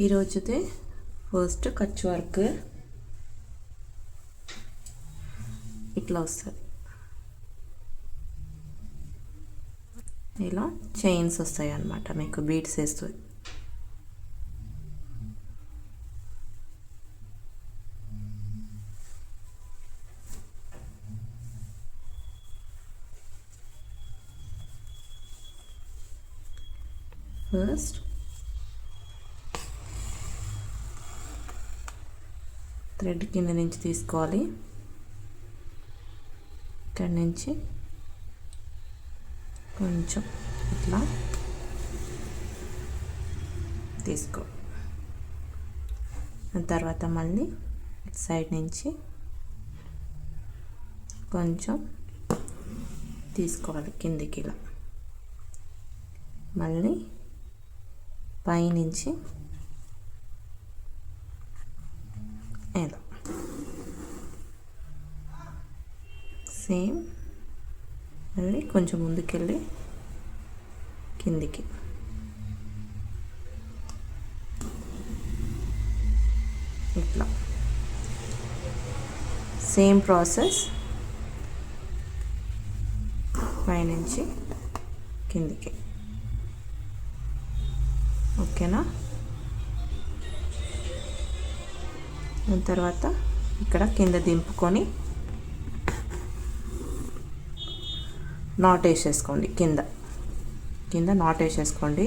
ఈరోజుదే first Kutch work ఇట్లా వస్తుంది. ఇలా చైన్స్ వస్తాయి అన్నమాట, మీకు బీడ్స్ వేస్తుంది. ఫస్ట్ థ్రెడ్ కింద నుంచి తీసుకోవాలి. ఇక్కడి నుంచి కొంచెం ఇట్లా తీసుకో. తర్వాత మళ్ళీ సైడ్ నుంచి కొంచెం తీసుకోవాలి కిందికి. ఇలా మళ్ళీ పైనుంచి ఇలా సేమ్ మళ్ళీ కొంచెం ముందుకెళ్ళి కిందికి. ఇట్లా సేమ్ ప్రాసెస్ పైనుంచి కిందికి. ఓకేనా? దాని తర్వాత ఇక్కడ కింద దింపుకొని నాట్ వేసేసుకోండి. కింద నాట్ వేసేసుకోండి.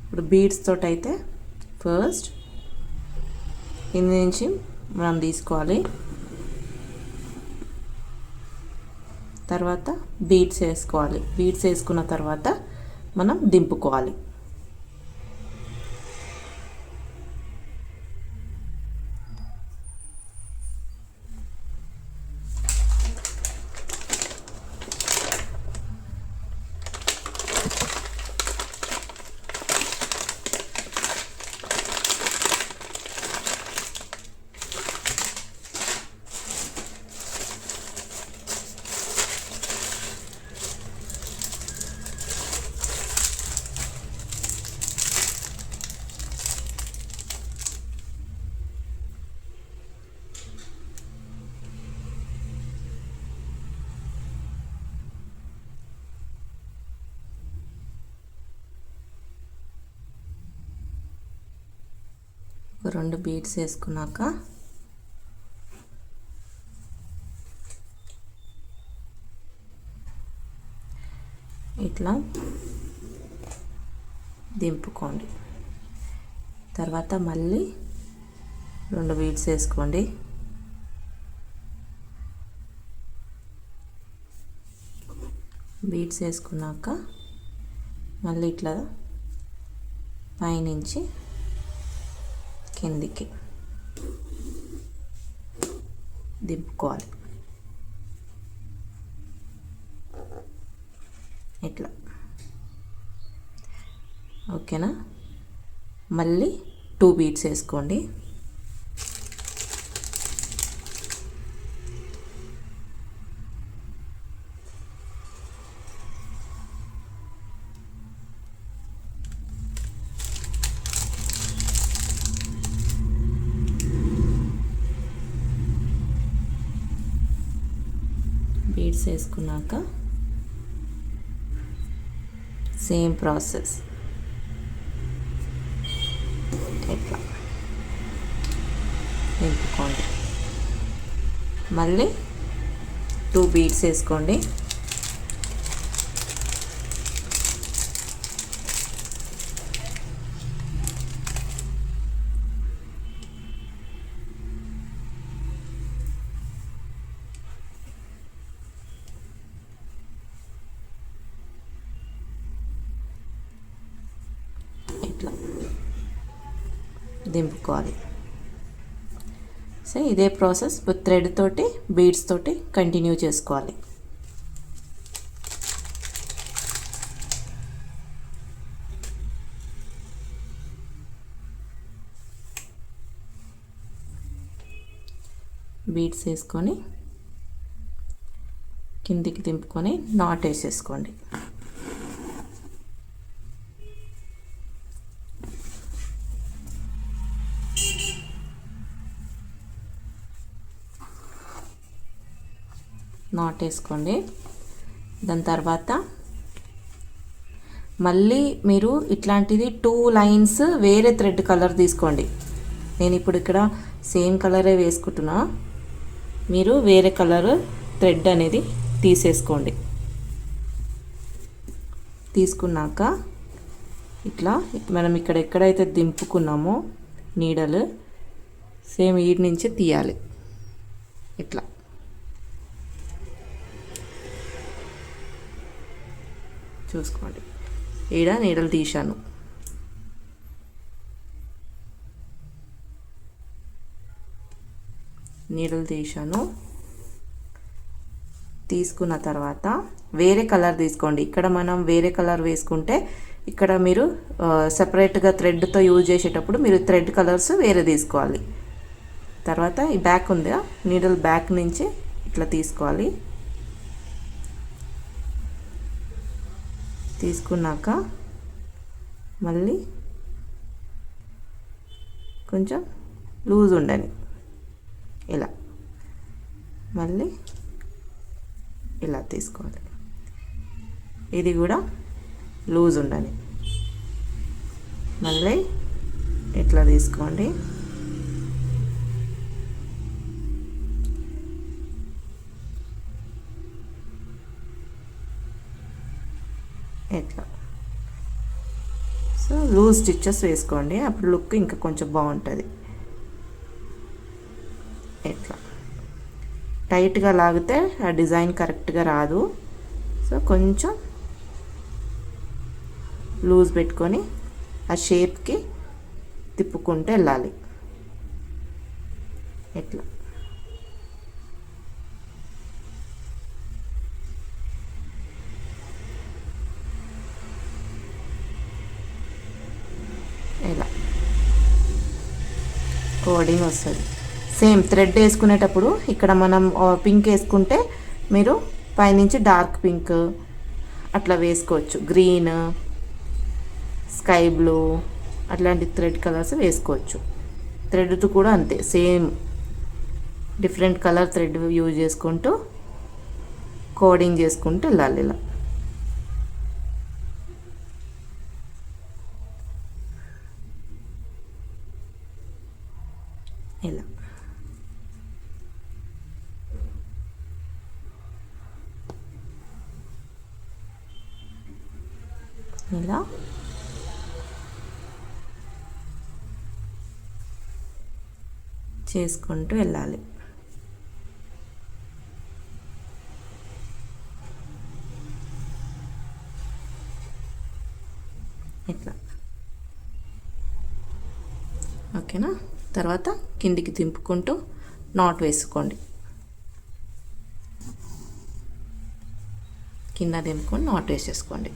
ఇప్పుడు బీడ్స్ తోటి అయితే ఫస్ట్ కింద నుంచి మనం తీసుకోవాలి. తర్వాత బీడ్స్ వేసుకోవాలి. బీడ్స్ వేసుకున్న తర్వాత మనం దింపుకోవాలి. ఒక 2 బీడ్స్ వేసుకున్నాక ఇట్లా దింపుకోండి. తర్వాత మళ్ళీ 2 బీడ్స్ వేసుకోండి. బీడ్స్ వేసుకున్నాక మళ్ళీ ఇట్లా పైనుంచి కిందికి దింపుకోవాలి. ఇట్లా. ఓకేనా? మళ్ళీ 2 బీడ్స్ వేసుకోండి. బీడ్స్ వేసుకున్నాక సేమ్ ప్రాసెస్ ఇట్లా నింపుకోండి. మళ్ళీ 2 బీడ్స్ వేసుకోండి. ఇట్లా దింపుకోవాలి. సో ఇదే ప్రాసెస్ థ్రెడ్ తోటి బీడ్స్ తోటి కంటిన్యూ చేసుకోవాలి. బీడ్స్ వేసుకొని కిందికి దింపుకొని నాట్ వేసేసుకోండి. నాట్ వేసుకోండి. దాని తర్వాత మళ్ళీ మీరు ఇట్లాంటిది 2 లైన్స్ వేరే థ్రెడ్ కలర్ తీసుకోండి. నేను ఇప్పుడు ఇక్కడ సేమ్ కలరే వేసుకుంటున్నా, మీరు వేరే కలర్ థ్రెడ్ అనేది తీసేసుకోండి. తీసుకున్నాక ఇట్లా మనం ఇక్కడ ఎక్కడైతే దింపుకున్నామో నీడలు సేమ్ ఈడ్ నుంచి తీయాలి. ఇట్లా చూసుకోండి, ఈడ నీడలు తీశాను. తీసుకున్న తర్వాత వేరే కలర్ తీసుకోండి. ఇక్కడ మనం వేరే కలర్ వేసుకుంటే ఇక్కడ మీరు సపరేట్గా థ్రెడ్తో యూజ్ చేసేటప్పుడు మీరు థ్రెడ్ కలర్స్ వేరే తీసుకోవాలి. తర్వాత ఈ బ్యాక్ ఉందా, నీడల్ బ్యాక్ నుంచి ఇట్లా తీసుకోవాలి. తీసుకున్నాక మళ్ళీ కొంచెం లూజ్ ఉండని ఇలా మళ్ళీ ఇలా తీసుకోవాలి. ఇది కూడా లూజ్ ఉండని మళ్ళీ ఇట్లా తీసుకోండి. ఇట్లా సో లూజ్ స్టిచెస్ వేసుకోండి, అప్పుడు లుక్ ఇంకా కొంచెం బాగుంటుంది. ఇట్లా టైట్గా లాగితే ఆ డిజైన్ కరెక్ట్గా రాదు. సో కొంచెం లూజ్ పెట్టుకొని ఆ షేప్కి తిప్పుకుంటూ వెళ్ళాలి. ఇట్లా ఇలా కోడింగ్ వస్తుంది. సేమ్ థ్రెడ్ వేసుకునేటప్పుడు ఇక్కడ మనం పింక్ వేసుకుంటే మీరు పైనుంచి డార్క్ పింక్ అట్లా వేసుకోవచ్చు, గ్రీన్, స్కై బ్లూ అట్లాంటి థ్రెడ్ కలర్స్ వేసుకోవచ్చు. థ్రెడ్తో కూడా అంతే, same different colour thread use చేసుకుంటూ కోడింగ్ చేసుకుంటూ వెళ్ళాలి. ఇలా ఇలా ఇలా చేసుకుంటూ వెళ్ళాలి. ఇట్లా ఓకేనా. తర్వాత కిందికి దింపుకుంటూ నాట్ వేసుకోండి. కింద దింపుకొని నాట్ వేసేసుకోండి.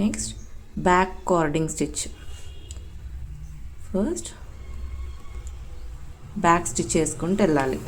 Next back carding stitch. First back stitch చేసుకుంటూ వెళ్ళాలి.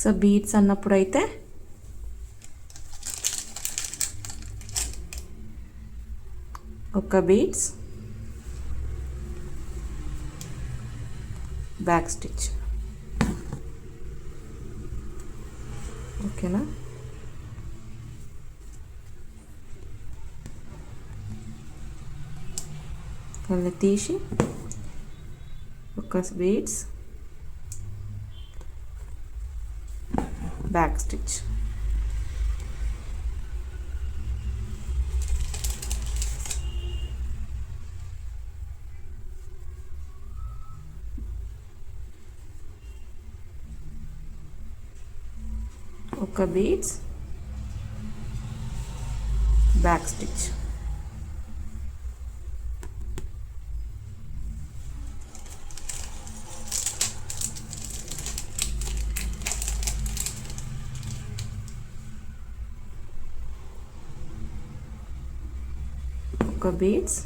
సో బీడ్స్ అన్నప్పుడు అయితే ఒక బీడ్స్, బ్యాక్ స్టిచ్. ఓకేనా? మళ్ళీ తీసి ఒక బీడ్స్, బ్యాక్ స్టిచ్. ఒక బీడ్స్, బ్యాక్ స్టిచ్. ఒక బీడ్స్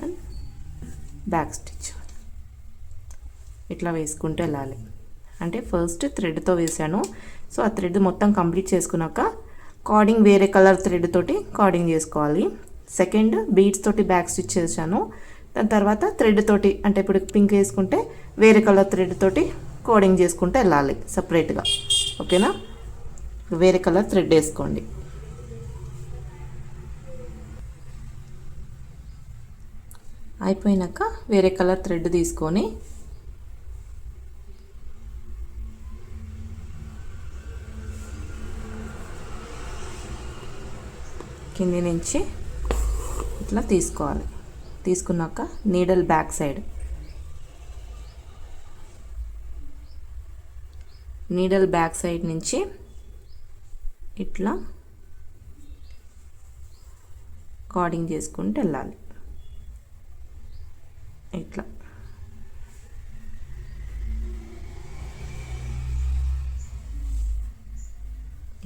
అండ్ బ్యాక్ స్టిచ్. ఇట్లా వేసుకుంటూ వెళ్ళాలి. అంటే ఫస్ట్ థ్రెడ్తో వేసాను. సో ఆ థ్రెడ్ మొత్తం కంప్లీట్ చేసుకున్నాక కార్డింగ్ వేరే కలర్ థ్రెడ్ తోటి కార్డింగ్ చేసుకోవాలి. సెకండ్ బీడ్స్ తోటి బ్యాక్ స్టిచ్ చేశాను. దాని తర్వాత థ్రెడ్ తోటి, అంటే ఇప్పుడు పింక్ వేసుకుంటే వేరే కలర్ థ్రెడ్ తోటి కోడింగ్ చేసుకుంటూ వెళ్ళాలి సపరేట్గా. ఓకేనా? వేరే కలర్ థ్రెడ్ వేసుకోండి. అయిపోయినాక వేరే కలర్ థ్రెడ్ తీసుకొని కింది నుంచి ఇట్లా తీసుకోవాలి. తీసుకున్నాక needle back side, needle back side నుంచి ఇట్లా కార్డింగ్ చేసుకుంటూ వెళ్ళాలి. ఇట్లా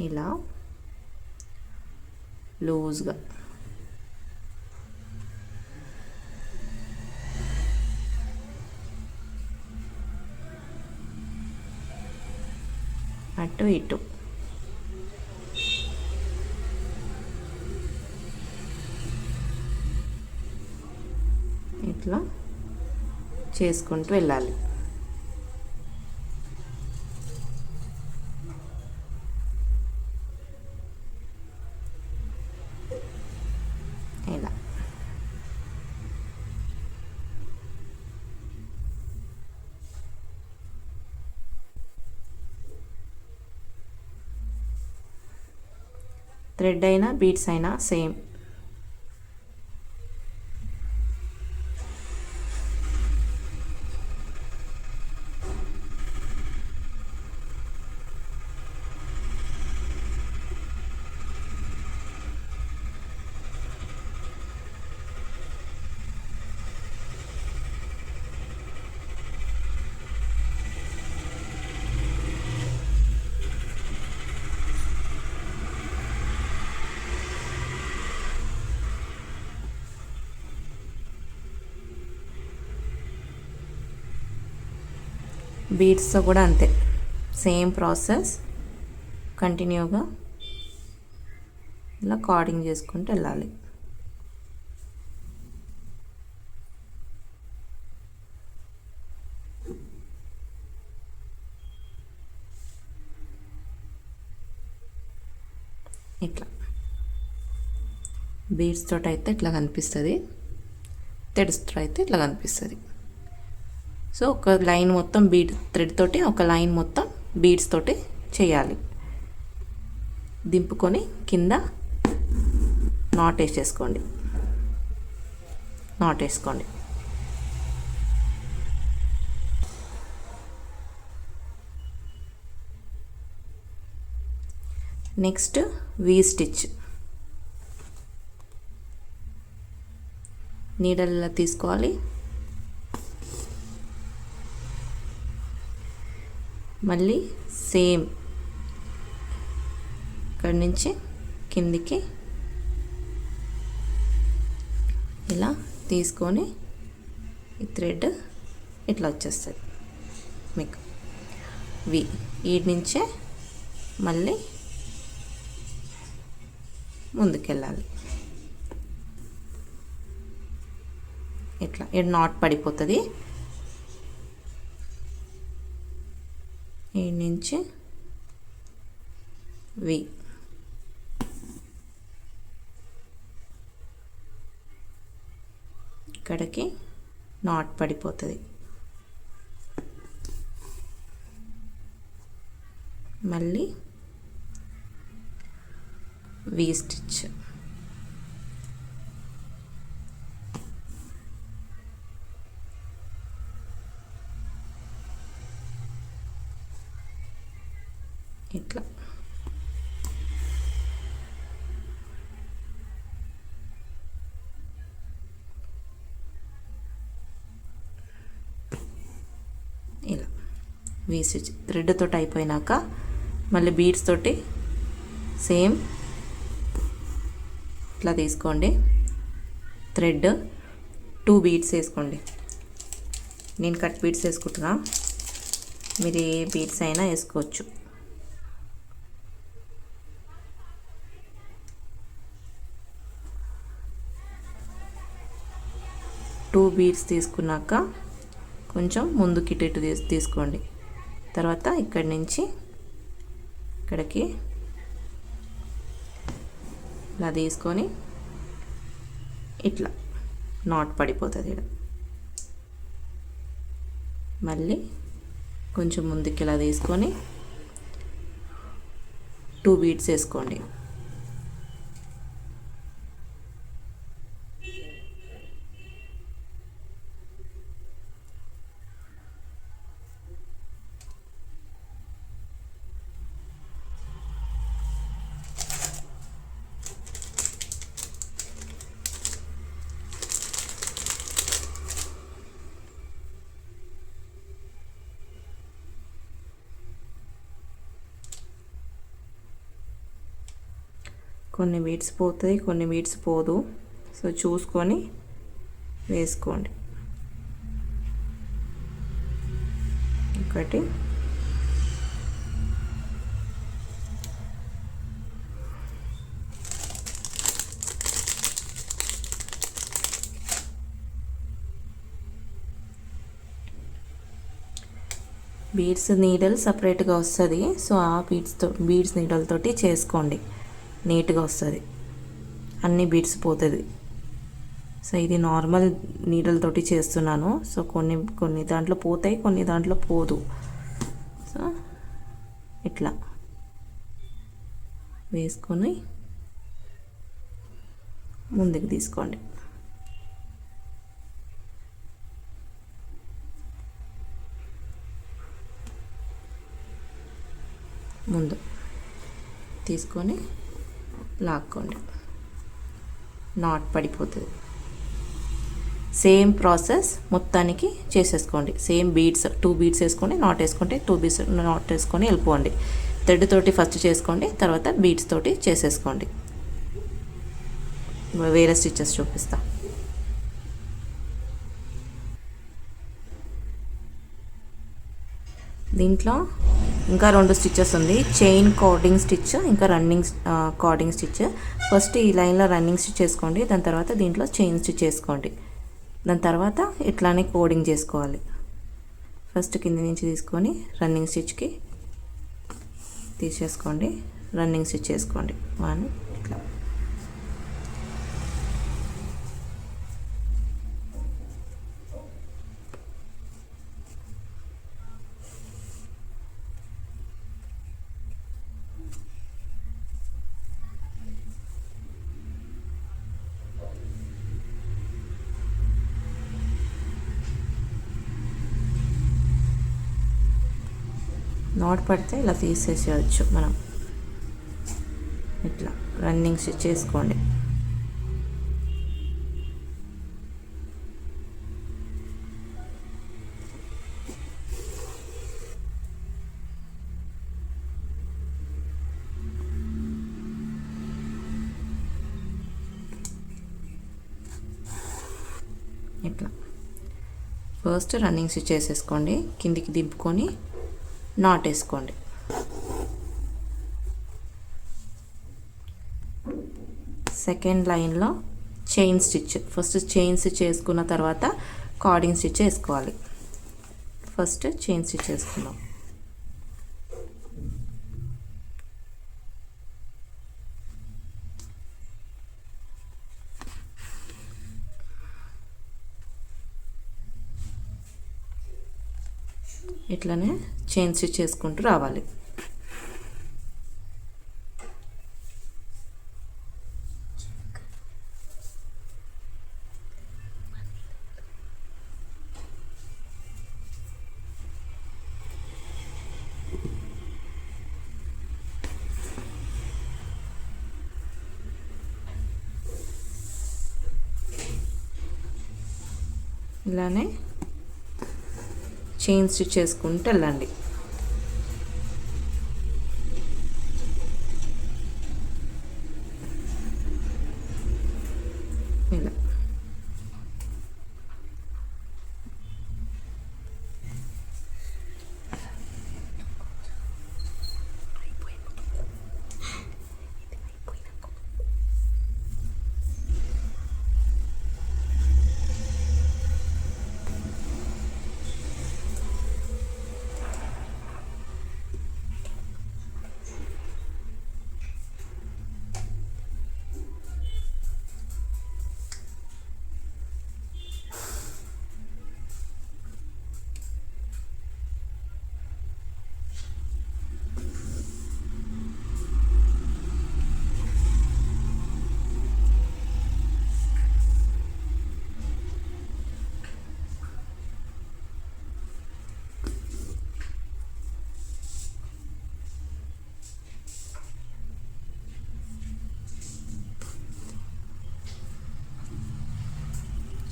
ఇలా లూజ్గా అటు ఇటు ఇట్లా చేసుకుంటూ వెళ్ళాలి. ఇలా థ్రెడ్ అయినా బీడ్స్ అయినా సేమ్. బీడ్స్తో కూడా అంతే, సేమ్ ప్రాసెస్ కంటిన్యూగా ఇలా కార్డింగ్ చేసుకుంటూ వెళ్ళాలి. ఇట్లా బీడ్స్ తోటి అయితే ఇట్లా కనిపిస్తుంది, థ్రెడ్స్తో అయితే ఇట్లా కనిపిస్తుంది. సో ఒక లైన్ మొత్తం బీడ్ థ్రెడ్ తోటి, ఒక లైన్ మొత్తం బీడ్స్ తోటి చేయాలి. దింపుకొని కింద నాట్ వేసేసుకోండి. నాట్ వేసుకోండి. Next we stitch. నీడల్ తీసుకోవాలి. మళ్ళీ సేమ్ ఇక్కడి నుంచి కిందికి ఇలా తీసుకొని ఈ థ్రెడ్ ఇట్లా వచ్చేస్తుంది మీకు. వి. ఈడి నుంచే మళ్ళీ ముందుకెళ్ళాలి. ఇట్లా ఈడ నాట్ పడిపోతుంది. ఈడి నుంచి వి. ఇక్కడికి నాట్ పడిపోతుంది. మళ్ళీ వి స్టిచ్. ఇట్లా ఇలా వి స్టిచ్ థ్రెడ్ తోటి అయిపోయినాక మళ్ళీ బీడ్స్ తోటి సేమ్ ఇట్లా తీసుకోండి. థ్రెడ్ 2 బీడ్స్ వేసుకోండి. నేను కట్ బీడ్స్ వేసుకుంటున్నా, మీరు ఏ బీడ్స్ అయినా వేసుకోవచ్చు. టూ బీడ్స్ తీసుకున్నాక కొంచెం ముందుకి ఇటు తీసుకోండి. తర్వాత ఇక్కడి నుంచి ఇక్కడికి ఇలా తీసుకొని ఇట్లా నాట్ పడిపోతుంది. ఇక్కడ మళ్ళీ కొంచెం ముందుకి ఇలా తీసుకొని 2 బీడ్స్ వేసుకోండి. కొన్ని బీడ్స్ పోతుంది, కొన్ని బీడ్స్ పోదు. సో చూసుకొని వేసుకోండి. ఒకటి బీడ్స్ నీడల్ సపరేట్గా వస్తుంది. సో ఆ బీడ్స్ నీడల్ తోటి చేసుకోండి, నీట్గా వస్తుంది. అన్ని బీడ్స్ పోతుంది. సో ఇది నార్మల్ నీడలతోటి చేస్తున్నాను. సో కొన్ని దాంట్లో పోతాయి, కొన్ని దాంట్లో పోదు. సో ఇట్లా వేసుకొని ముందుకు తీసుకోండి. ముందు తీసుకొని లాక్కోండి, నాట్ పడిపోతుంది. సేమ్ ప్రాసెస్ మొత్తానికి చేసేసుకోండి. సేమ్ బీడ్స్ 2 బీడ్స్ వేసుకోండి, నాట్ వేసుకుంటే 2 బీడ్స్ నాట్ వేసుకొని వెళ్ళిపోండి. థ్రెడ్ తోటి ఫస్ట్ చేసుకోండి, తర్వాత బీడ్స్ తోటి చేసేసుకోండి. వేరే స్టిచెస్ చూపిస్తా. దీంట్లో ఇంకా 2 స్టిచెస్ ఉంది. చైన్ కార్డింగ్ స్టిచ్, ఇంకా రన్నింగ్ కార్డింగ్ స్టిచ్. ఫస్ట్ ఈ లైన్లో రన్నింగ్ స్టిచ్ చేసుకోండి, దాని తర్వాత దీంట్లో చైన్ స్టిచ్ చేసుకోండి. దాని తర్వాత ఇట్లానే కోడింగ్ చేసుకోవాలి. ఫస్ట్ కింద నుంచి తీసుకొని రన్నింగ్ స్టిచ్కి తీసేసుకోండి, రన్నింగ్ స్టిచ్ చేసుకోండి. 1 ఇట్లా నాట్ పడితే ఇలా తీసేసేయచ్చు మనం. ఇట్లా రన్నింగ్ స్టిచ్ చేసుకోండి. ఇట్లా ఫస్ట్ రన్నింగ్ స్టిచ్ చేసేసుకోండి, కిందికి దింపుకొని నాట్ వేసుకోండి. సెకండ్ లైన్లో chain stitch, first chain stitch వేసుకున్న తర్వాత కార్డింగ్ స్టిచ్ వేసుకోవాలి. ఫస్ట్ చైన్ స్టిచ్ వేసుకుందాం. ఇట్లానే చైన్ స్టిచ్ చేసుకుంటూ రావాలి. ఇలానే చైన్ స్టిచ్ చేసుకుంటూ వెళ్ళండి. ఇలా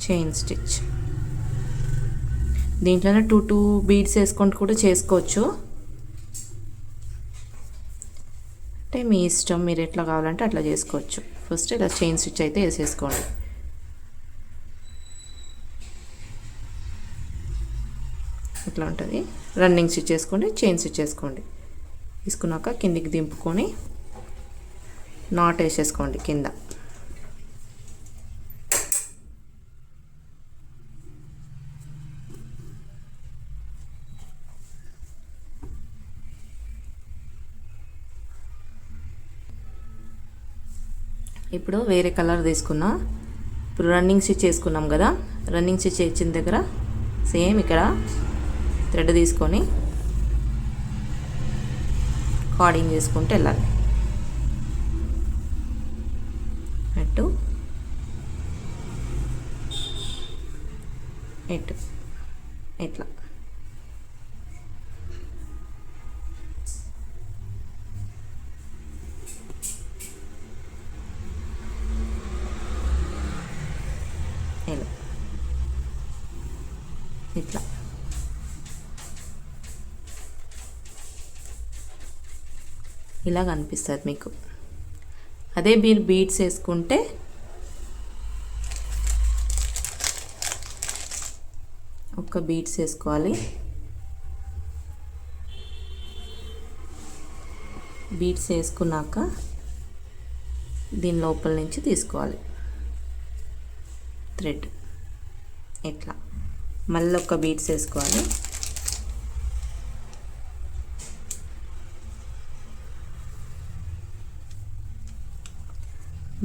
చైన్ స్టిచ్. దీంట్లోనే టూ బీడ్స్ వేసుకుంటూ కూడా చేసుకోవచ్చు. అంటే మీ ఇష్టం, మీరు ఎట్లా కావాలంటే అట్లా చేసుకోవచ్చు. ఫస్ట్ ఇలా చైన్ స్టిచ్ అయితే వేసేసుకోండి. ఇట్లా ఉంటుంది. రన్నింగ్ స్టిచ్ చేసుకోండి, చైన్ స్టిచ్ చేసుకోండి. తీసుకున్నాక కిందికి దింపుకొని నాట్ వేసేసుకోండి కింద. ఇప్పుడు వేరే కలర్ తీసుకున్నా. ఇప్పుడు రన్నింగ్ స్టిచ్ చేసుకున్నాం కదా, రన్నింగ్ స్టిచ్ ఇచ్చిన దగ్గర సేమ్ ఇక్కడ థ్రెడ్ తీసుకొని కార్డింగ్ చేసుకుంటూ వెళ్ళాలి. అటు ఇటు ఇట్లా ఇలా ఇట్లా ఇలా కనిపిస్తుంది మీకు. అదే మీరు బీడ్స్ వేసుకుంటే ఒక బీడ్స్ వేసుకోవాలి. బీడ్స్ వేసుకున్నాక దీని లోపల నుంచి తీసుకోవాలి థ్రెడ్. ఇట్లా మళ్ళీ ఒక బీడ్స్ వేసుకోవాలి.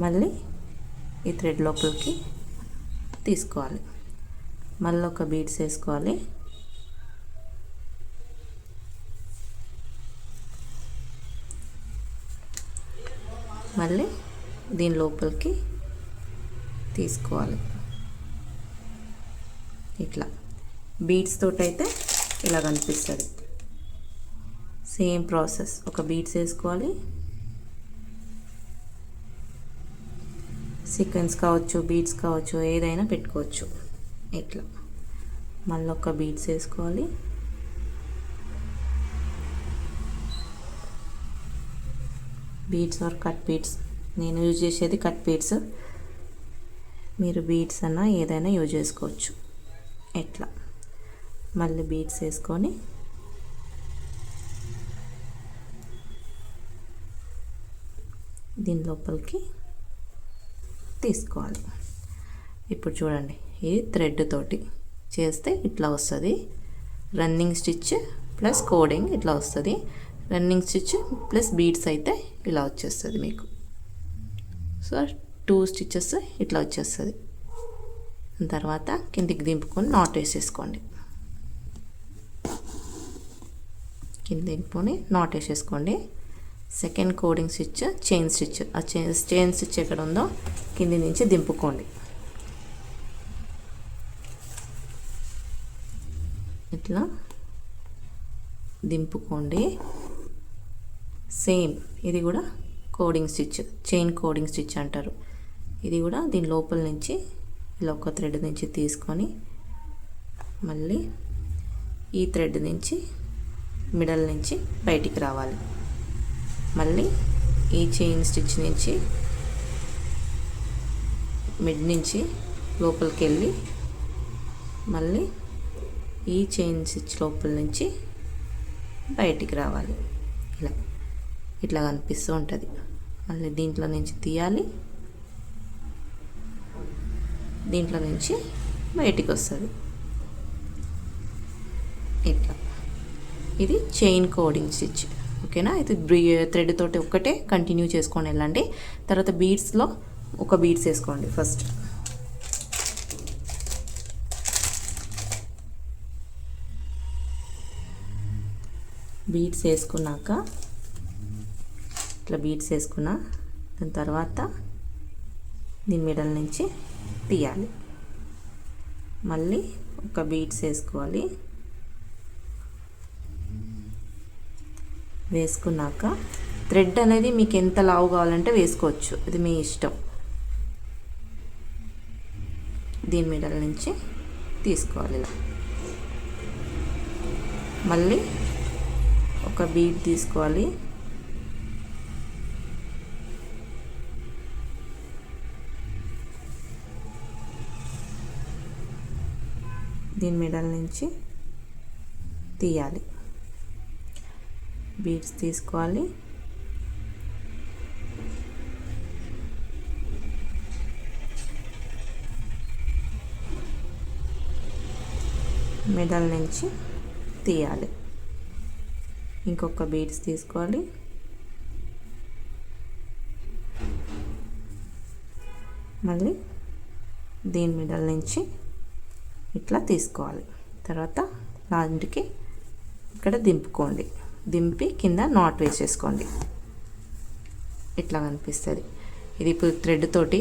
మళ్ళీ ఈ థ్రెడ్ లోపలికి తీసుకోవాలి. మళ్ళీ ఒక బీడ్స్ వేసుకోవాలి. మళ్ళీ దీని లోపలికి తీసుకోవాలి. ఇట్లా బీడ్స్ తోటి అయితే ఇలా కనిపిస్తుంది. Same process. ఒక బీడ్స్ వేసుకోవాలి. సీక్వెన్స్ కావచ్చు, బీడ్స్ కావచ్చు, ఏదైనా పెట్టుకోవచ్చు. ఇట్లా మళ్ళీ ఒక బీడ్స్ వేసుకోవాలి. బీడ్స్ ఆర్ కట్ బీడ్స్, నేను యూజ్ చేసేది కట్ బీడ్స్. మీరు బీడ్స్ అన్నా ఏదైనా యూజ్ చేసుకోవచ్చు. ఇట్లా మళ్ళీ బీడ్స్ వేసుకొని దీని లోపలికి తీసుకోవాలి. ఇప్పుడు చూడండి, ఇది థ్రెడ్ తోటి చేస్తే ఇట్లా వస్తుంది. రన్నింగ్ స్టిచ్ ప్లస్ కోడింగ్ ఇట్లా వస్తుంది. రన్నింగ్ స్టిచ్ ప్లస్ బీడ్స్ అయితే ఇలా వచ్చేస్తుంది మీకు. సో 2 స్టిచెస్ ఇట్లా వచ్చేస్తుంది. తర్వాత కిందికి దింపుకొని నాట్ వేసేసుకోండి. కింద దింపుకొని నాట్ వేసేసుకోండి. Second coding stitch chain stitch. ఆ చైన్ స్టిచ్ ఎక్కడ ఉందో కింది నుంచి దింపుకోండి. ఇట్లా దింపుకోండి. సేమ్ ఇది కూడా coding stitch, chain coding stitch అంటారు. ఇది కూడా దీని లోపల నుంచి ఇలా ఒక థ్రెడ్ నుంచి తీసుకొని మళ్ళీ ఈ థ్రెడ్ నుంచి మిడల్ నుంచి బయటికి రావాలి. మళ్ళీ ఈ చైన్ స్టిచ్ నుంచి మిడ్ నుంచి లోపలికి వెళ్ళి మళ్ళీ ఈ చైన్ స్టిచ్ లోపల నుంచి బయటికి రావాలి. ఇట్లా కనిపిస్తూ ఉంటుంది. మళ్ళీ దీంట్లో నుంచి తీయాలి, దీంట్లో నుంచి బయటికి వస్తుంది. ఇట్లా ఇది చైన్ కోడింగ్ స్టిచ్. ఓకేనా? ఇది థ్రెడ్ తోటి ఒక్కటే కంటిన్యూ చేసుకొని వెళ్ళండి. తర్వాత బీడ్స్లో ఒక బీడ్స్ వేసుకోండి. ఫస్ట్ బీడ్స్ వేసుకున్నాక ఇట్లా బీడ్స్ వేసుకున్నా దాని తర్వాత దీని మిడల్ నుంచి తీయాలి. మళ్ళీ ఒక బీడ్స్ వేసుకోవాలి. వేసుకున్నాక థ్రెడ్ అనేది మీకు ఎంత లావు కావాలంటే వేసుకోవచ్చు, ఇది మీ ఇష్టం. దీని మిడల్ నుంచి తీసుకోవాలి. ఇలా మళ్ళీ ఒక బీడ్ తీసుకోవాలి. దీని మిడల్ నుంచి తీయాలి. బీడ్స్ తీసుకోవాలి. మిడల్ నుంచి తీయాలి. ఇంకొక బీడ్స్ తీసుకోవాలి. మళ్ళీ దీని మిడల్ నుంచి ఇట్లా తీసుకోవాలి. తర్వాత లాంటికి ఇక్కడ దింపుకోండి. దింపి కింద నాట్ వేసేసుకోండి. ఇట్లా కనిపిస్తుంది. ఇది ఇప్పుడు థ్రెడ్ తోటి,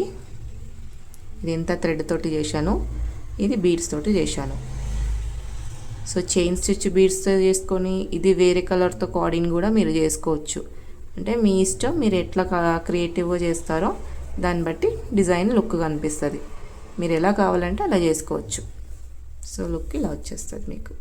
ఇది ఎంత థ్రెడ్ తోటి చేశాను, ఇది బీడ్స్ తోటి చేశాను. సో చైన్ స్టిచ్ బీడ్స్తో చేసుకొని ఇది వేరే కలర్తో కోడింగ్ కూడా మీరు చేసుకోవచ్చు. అంటే మీ ఇష్టం, మీరు ఎట్లా క్రియేటివ్గా చేస్తారో దాన్ని బట్టి డిజైన్ లుక్ కనిపిస్తుంది. మీరు ఎలా కావాలంటే అలా చేసుకోవచ్చు. సో లుక్ ఇలా వచ్చేస్తుంది మీకు.